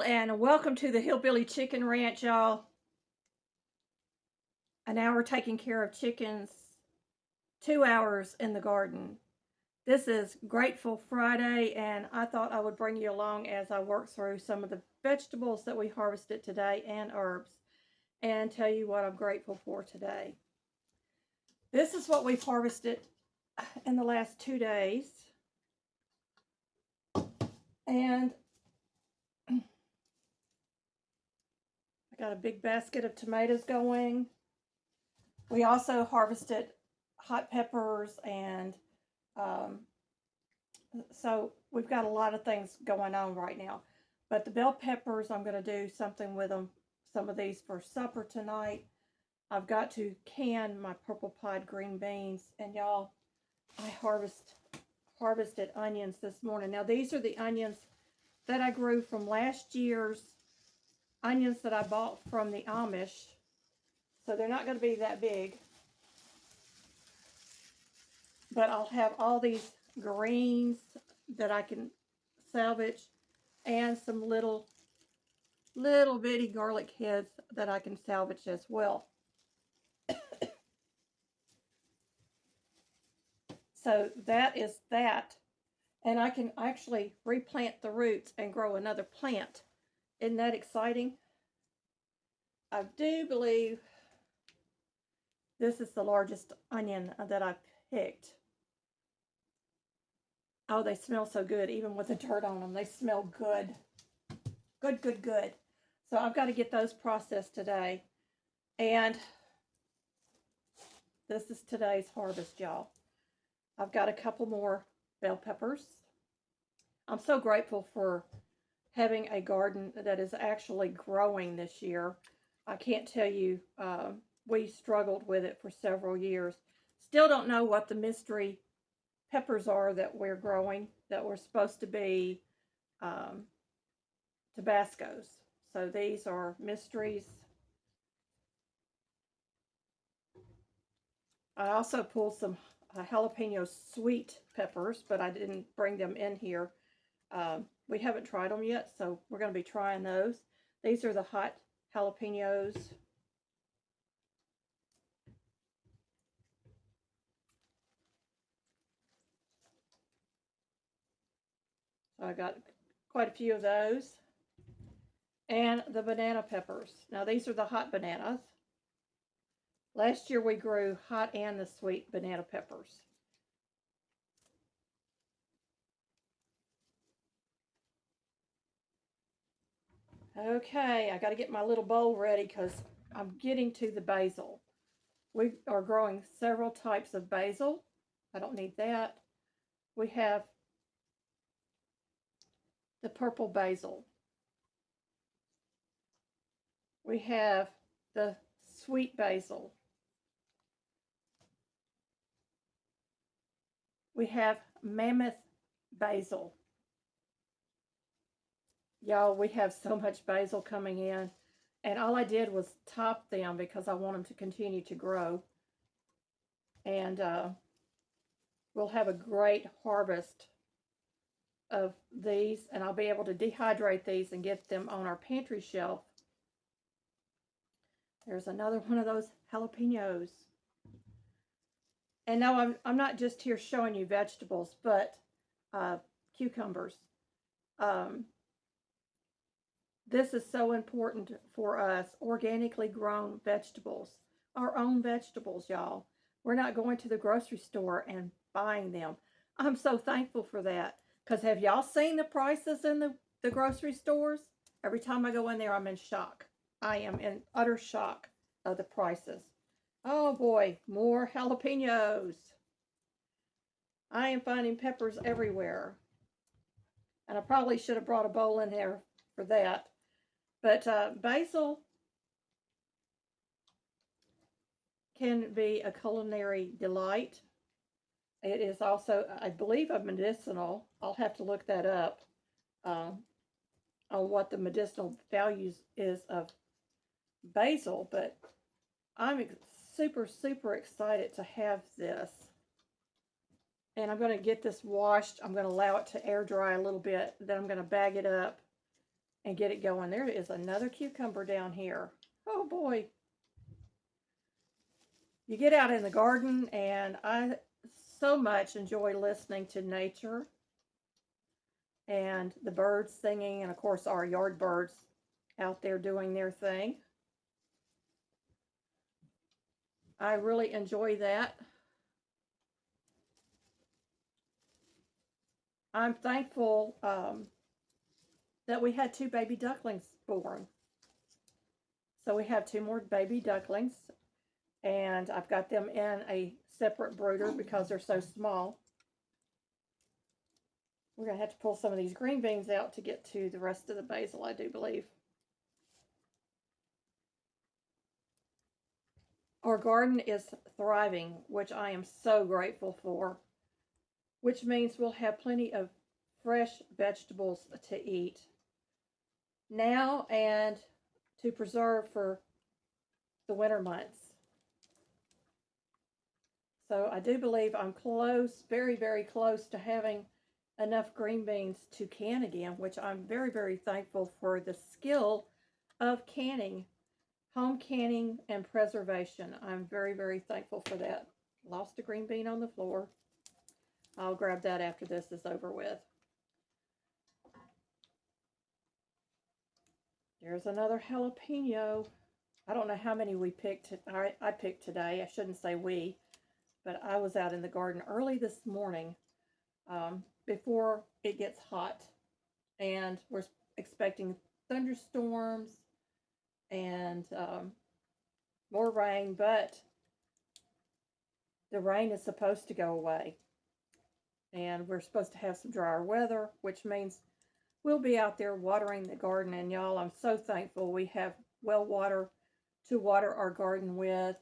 and welcome to the Hillbilly Chicken Ranch, y'all. An hour taking care of chickens, 2 hours in the garden. This is Grateful Friday, and I thought I would bring you along as I work through some of the vegetables that we harvested today and herbs, and tell you what I'm grateful for today. This is what we've harvested in the last 2 days, and I got a big basket of tomatoes going. We also harvested hot peppers, and so we've got a lot of things going on right now. But the bell peppers, I'm going to do something with them, some of these for supper tonight. I've got to can my purple pod green beans, and y'all, I harvested onions this morning. Now these are the onions that I grew from last year's onions that I bought from the Amish. So they're not going to be that big. But I'll have all these greens that I can salvage, and some little bitty garlic heads that I can salvage as well. So that is that. And I can actually replant the roots and grow another plant. Isn't that exciting? I do believe this is the largest onion that I've picked. Oh, they smell so good, even with the dirt on them. They smell good. Good. So I've got to get those processed today. And this is today's harvest, y'all. I've got a couple more bell peppers. I'm so grateful for having a garden that is actually growing this year. I can't tell you, we struggled with it for several years. Still don't know what the mystery peppers are that we're growing, that were supposed to be Tabascos. So these are mysteries. I also pulled some jalapeno sweet peppers, but I didn't bring them in here. We haven't tried them yet, so we're going to be trying those. These are the hot jalapenos. So I got quite a few of those. And the banana peppers. Now these are the hot bananas. Last year we grew hot and the sweet banana peppers. Okay, I got to get my little bowl ready because I'm getting to the basil. We are growing several types of basil. I don't need that. We have the purple basil. We have the sweet basil. We have mammoth basil. Y'all, we have so much basil coming in. And all I did was top them because I want them to continue to grow. And we'll have a great harvest of these. And I'll be able to dehydrate these and get them on our pantry shelf. There's another one of those jalapenos. And now I'm not just here showing you vegetables, but cucumbers. This is so important for us, organically grown vegetables. Our own vegetables, y'all. We're not going to the grocery store and buying them. I'm so thankful for that. Because have y'all seen the prices in the grocery stores? Every time I go in there, I'm in shock. I am in utter shock of the prices. Oh boy, more jalapenos. I am finding peppers everywhere. And I probably should have brought a bowl in there for that. But basil can be a culinary delight. It is also, I believe, a medicinal. I'll have to look that up on what the medicinal values is of basil. But I'm super excited to have this. And I'm going to get this washed. I'm going to allow it to air dry a little bit. Then I'm going to bag it up and get it going. There is another cucumber down here. Oh boy. You get out in the garden, and I so much enjoy listening to nature and the birds singing, and of course, our yard birds out there doing their thing. I really enjoy that. I'm thankful that we had two baby ducklings born. So we have two more baby ducklings, and I've got them in a separate brooder because they're so small. We're going to have to pull some of these green beans out to get to the rest of the basil, I do believe. Our garden is thriving, which I am so grateful for, which means we'll have plenty of fresh vegetables to eat now and to preserve for the winter months. So I do believe I'm close, very, very close to having enough green beans to can again, which I'm very, very thankful for the skill of canning, home canning and preservation. I'm very, very thankful for that. Lost a green bean on the floor. I'll grab that after this is over with. There's another jalapeno. I don't know how many we picked. I picked today. I shouldn't say we, but I was out in the garden early this morning before it gets hot. And we're expecting thunderstorms and more rain, but the rain is supposed to go away. And we're supposed to have some drier weather, which means we'll be out there watering the garden. And y'all, I'm so thankful we have well water to water our garden with.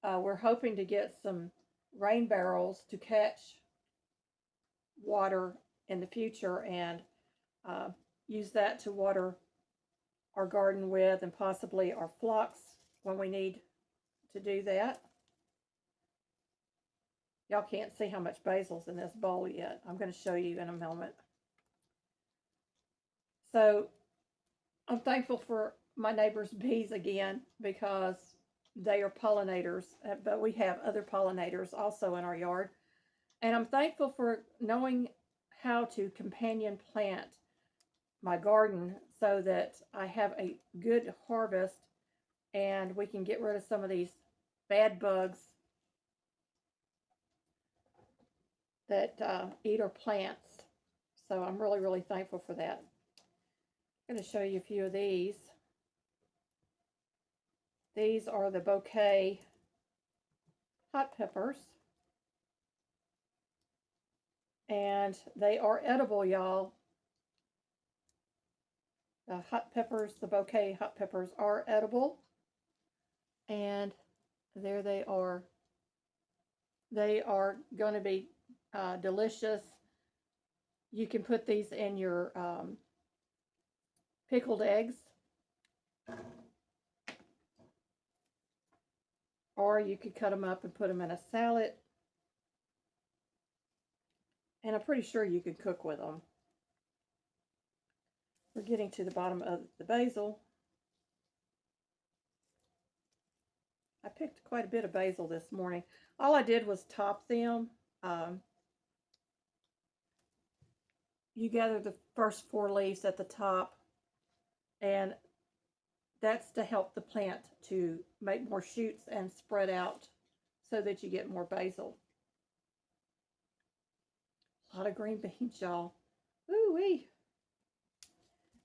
We're hoping to get some rain barrels to catch water in the future and use that to water our garden with, and possibly our phlox when we need to do that. Y'all can't see how much basil's in this bowl yet. I'm going to show you in a moment. So I'm thankful for my neighbor's bees again because they are pollinators, but we have other pollinators also in our yard. And I'm thankful for knowing how to companion plant my garden so that I have a good harvest and we can get rid of some of these bad bugs that eat our plants. So I'm really, really thankful for that. I'm going to show you a few of these. These are the bouquet hot peppers. And they are edible, y'all. The hot peppers, the bouquet hot peppers are edible. And there they are. They are going to be delicious. You can put these in your pickled eggs. Or you could cut them up and put them in a salad. And I'm pretty sure you could cook with them. We're getting to the bottom of the basil. I picked quite a bit of basil this morning. All I did was top them. You gather the first 4 leaves at the top, and that's to help the plant to make more shoots and spread out so that you get more basil. A lot of green beans, y'all. Ooh-wee.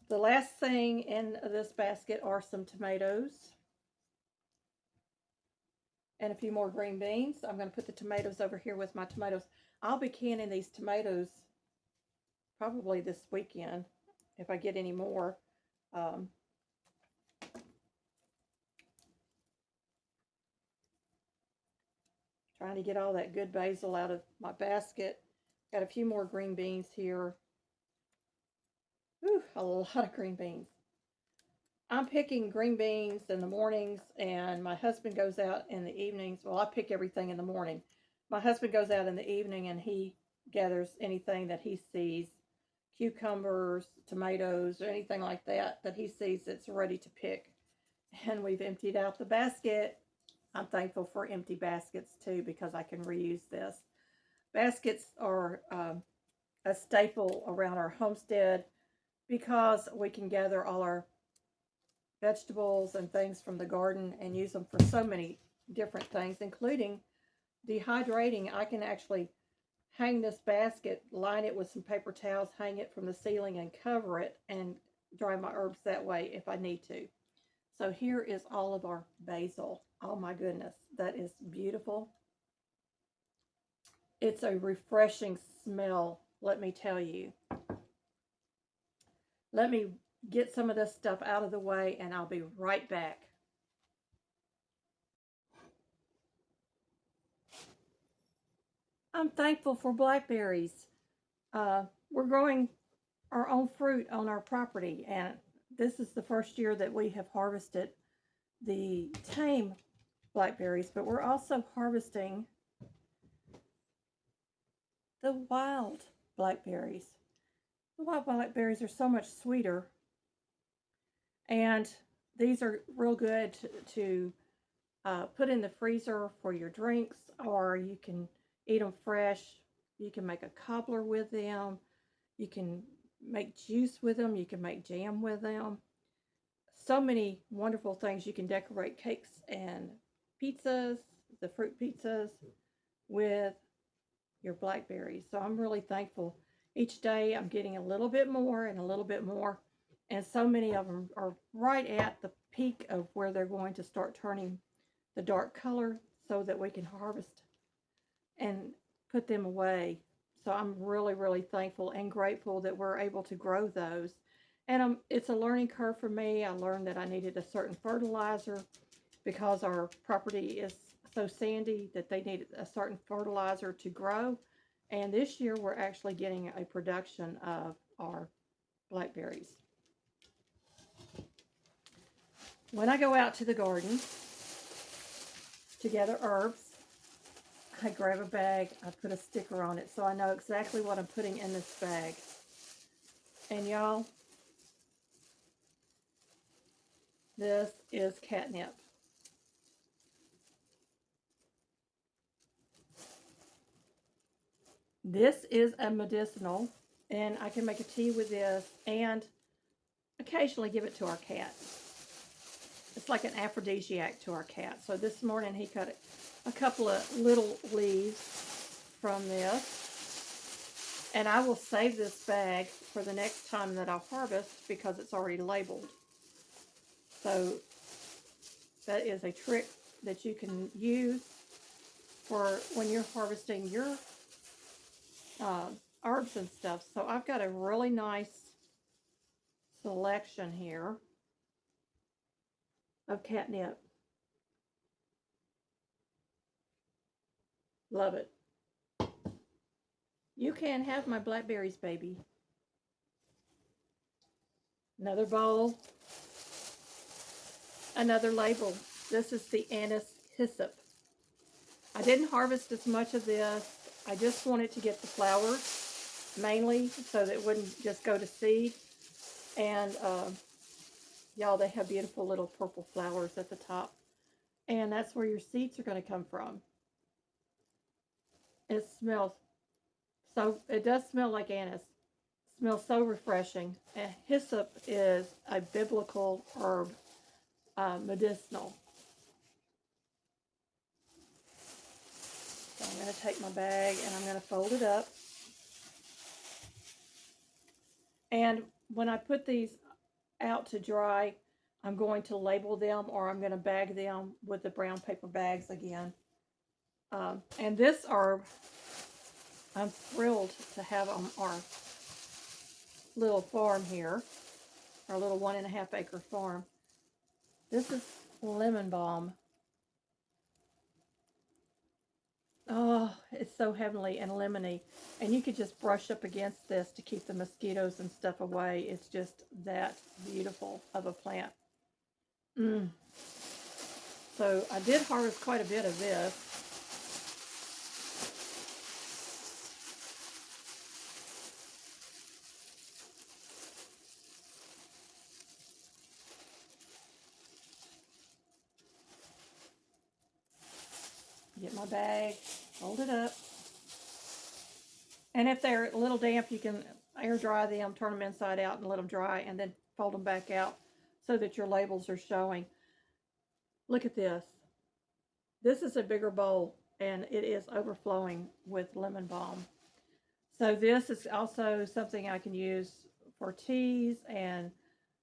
The last thing in this basket are some tomatoes and a few more green beans. I'm going to put the tomatoes over here with my tomatoes. I'll be canning these tomatoes probably this weekend if I get any more. Trying to get all that good basil out of my basket. Got a few more green beans here. Ooh, a lot of green beans. I'm picking green beans in the mornings, and my husband goes out in the evenings. Well, I pick everything in the morning. My husband goes out in the evening, and he gathers anything that he sees. cucumbers, tomatoes, or anything like that that he sees that's ready to pick. And we've emptied out the basket. I'm thankful for empty baskets too because I can reuse this. Baskets are a staple around our homestead because we can gather all our vegetables and things from the garden and use them for so many different things, including dehydrating. I can actually hang this basket, line it with some paper towels, hang it from the ceiling, and cover it and dry my herbs that way if I need to. So here is all of our basil. Oh my goodness, that is beautiful. It's a refreshing smell, let me tell you. Let me get some of this stuff out of the way and I'll be right back. I'm thankful for blackberries. We're growing our own fruit on our property, and this is the first year that we have harvested the tame blackberries, but we're also harvesting the wild blackberries. The wild blackberries are so much sweeter, and these are real good to put in the freezer for your drinks, or you can eat them fresh. You can make a cobbler with them. You can make juice with them. You can make jam with them. So many wonderful things. You can decorate cakes and pizzas, the fruit pizzas, with your blackberries. So I'm really thankful. Each day I'm getting a little bit more and a little bit more. And so many of them are right at the peak of where they're going to start turning the dark color so that we can harvest and put them away. So I'm really, really thankful and grateful that we're able to grow those. And it's a learning curve for me. I learned that I needed a certain fertilizer because our property is so sandy that they needed a certain fertilizer to grow. And this year we're actually getting a production of our blackberries. When I go out to the garden to gather herbs, I grab a bag, I put a sticker on it so I know exactly what I'm putting in this bag. And y'all, this is catnip. This is a medicinal, and I can make a tea with this and occasionally give it to our cat. It's like an aphrodisiac to our cat. So this morning he cut a couple of little leaves from this. And I will save this bag for the next time that I'll harvest because it's already labeled. So that is a trick that you can use for when you're harvesting your herbs and stuff. So I've got a really nice selection here of catnip. Love it. You can have my blackberries, baby. Another bowl. Another label. This is the anise hyssop. I didn't harvest as much of this. I just wanted to get the flowers, mainly, so that it wouldn't just go to seed. And y'all, they have beautiful little purple flowers at the top. And that's where your seeds are going to come from. It smells so, it does smell like anise. It smells so refreshing. And hyssop is a biblical herb, medicinal. So I'm going to take my bag and I'm going to fold it up. And when I put these out to dry, I'm going to label them or I'm going to bag them with the brown paper bags again. And this herb, I'm thrilled to have on our little farm here, our little 1.5 acre farm. This is lemon balm. Oh, it's so heavenly and lemony. And you could just brush up against this to keep the mosquitoes and stuff away. It's just that beautiful of a plant. So I did harvest quite a bit of this. Get my bag, fold it up. And if they're a little damp, you can air dry them, turn them inside out and let them dry, and then fold them back out so that your labels are showing. Look at this. This is a bigger bowl, and it is overflowing with lemon balm. So this is also something I can use for teas, and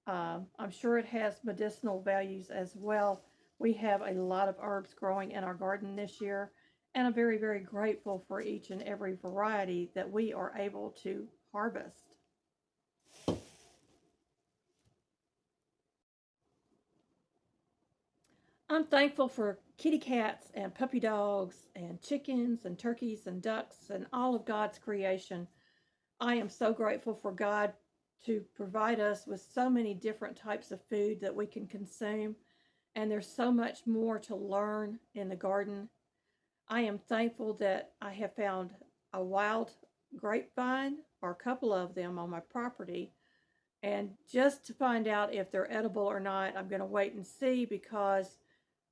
I'm sure it has medicinal values as well. We have a lot of herbs growing in our garden this year, and I'm very, very grateful for each and every variety that we are able to harvest. I'm thankful for kitty cats and puppy dogs and chickens and turkeys and ducks and all of God's creation. I am so grateful for God to provide us with so many different types of food that we can consume. And there's so much more to learn in the garden. I am thankful that I have found a wild grapevine, or a couple of them, on my property. And just to find out if they're edible or not, I'm going to wait and see, because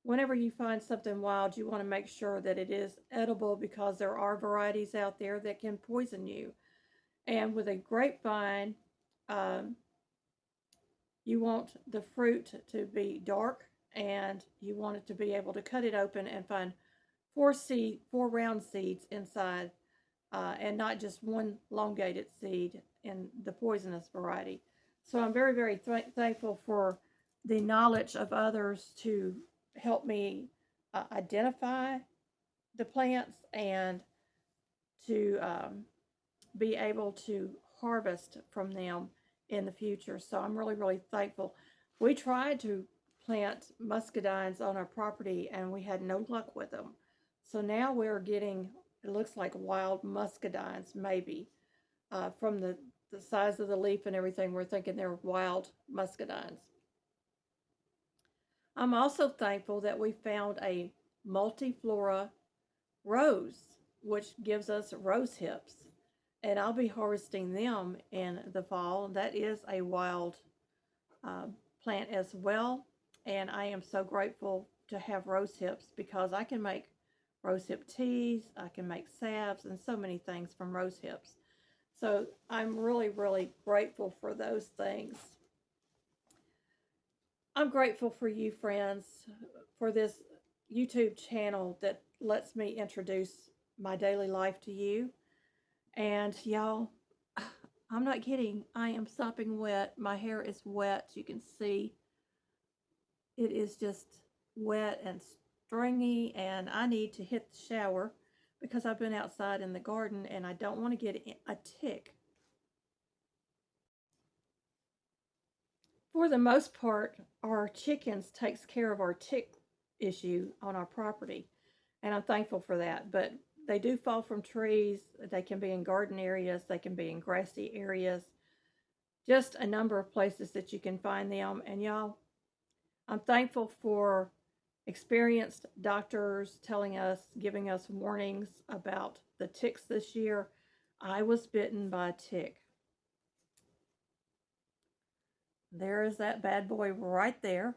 whenever you find something wild, you want to make sure that it is edible, because there are varieties out there that can poison you. And with a grapevine, um, you want the fruit to be dark, and you want it to be able to cut it open and find four round seeds inside, and not just one elongated seed in the poisonous variety. So I'm very, very thankful for the knowledge of others to help me identify the plants, and to be able to harvest from them in the future. So I'm really, really thankful. We tried to plant muscadines on our property, and we had no luck with them. So now we're getting, it looks like wild muscadines, maybe, from the size of the leaf and everything. We're thinking they're wild muscadines. I'm also thankful that we found a multiflora rose, which gives us rose hips. And I'll be harvesting them in the fall. That is a wild uh, plant as well. And I am so grateful to have rose hips, because I can make rose hip teas, I can make salves, and so many things from rose hips. So I'm really, really grateful for those things. I'm grateful for you, friends, for this YouTube channel that lets me introduce my daily life to you. And y'all, I'm not kidding. I am sopping wet. My hair is wet. You can see it is just wet and stringy, and I need to hit the shower because I've been outside in the garden and I don't want to get a tick. For the most part, our chickens takes care of our tick issue on our property, and I'm thankful for that. But they do fall from trees. They can be in garden areas. They can be in grassy areas. Just a number of places that you can find them. And y'all, I'm thankful for experienced doctors telling us, giving us warnings about the ticks this year. I was bitten by a tick. There is that bad boy right there.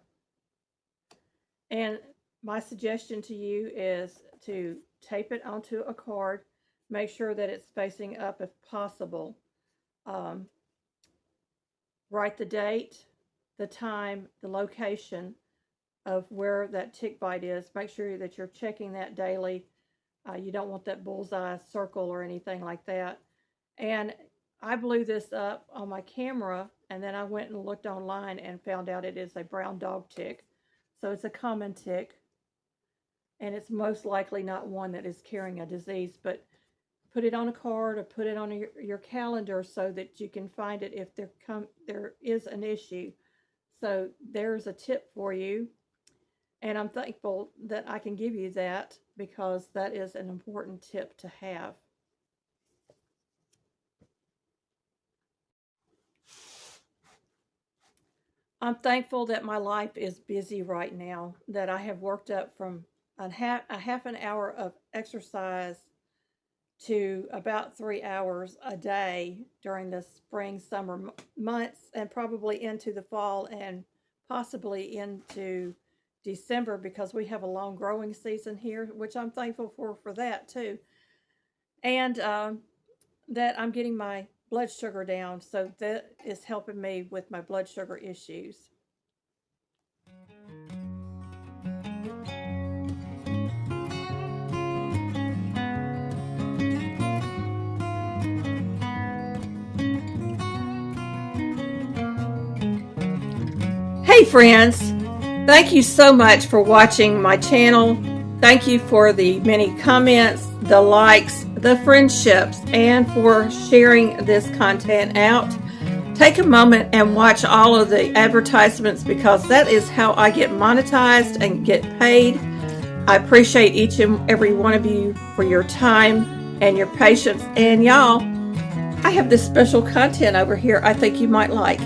And my suggestion to you is to tape it onto a card. Make sure that it's facing up if possible. Um, write the date, the time, the location of where that tick bite is. Make sure that you're checking that daily. You don't want that bullseye circle or anything like that. And I blew this up on my camera, and then I went and looked online and found out it is a brown dog tick. So it's a common tick, and it's most likely not one that is carrying a disease. But put it on a card or put it on your calendar so that you can find it if there is an issue. So there's a tip for you. And I'm thankful that I can give you that, because that is an important tip to have. I'm thankful that my life is busy right now, that I have worked up from a half an hour of exercise to about 3 hours a day during the spring, summer months, and probably into the fall and possibly into December because we have a long growing season here, which I'm thankful for that too. And that I'm getting my blood sugar down, so that is helping me with my blood sugar issues. Hey friends, thank you so much for watching my channel. Thank you for the many comments, the likes, the friendships, and for sharing this content out. Take a moment and watch all of the advertisements because that is how I get monetized and get paid. I appreciate each and every one of you for your time and your patience. And y'all, I have this special content over here I think you might like.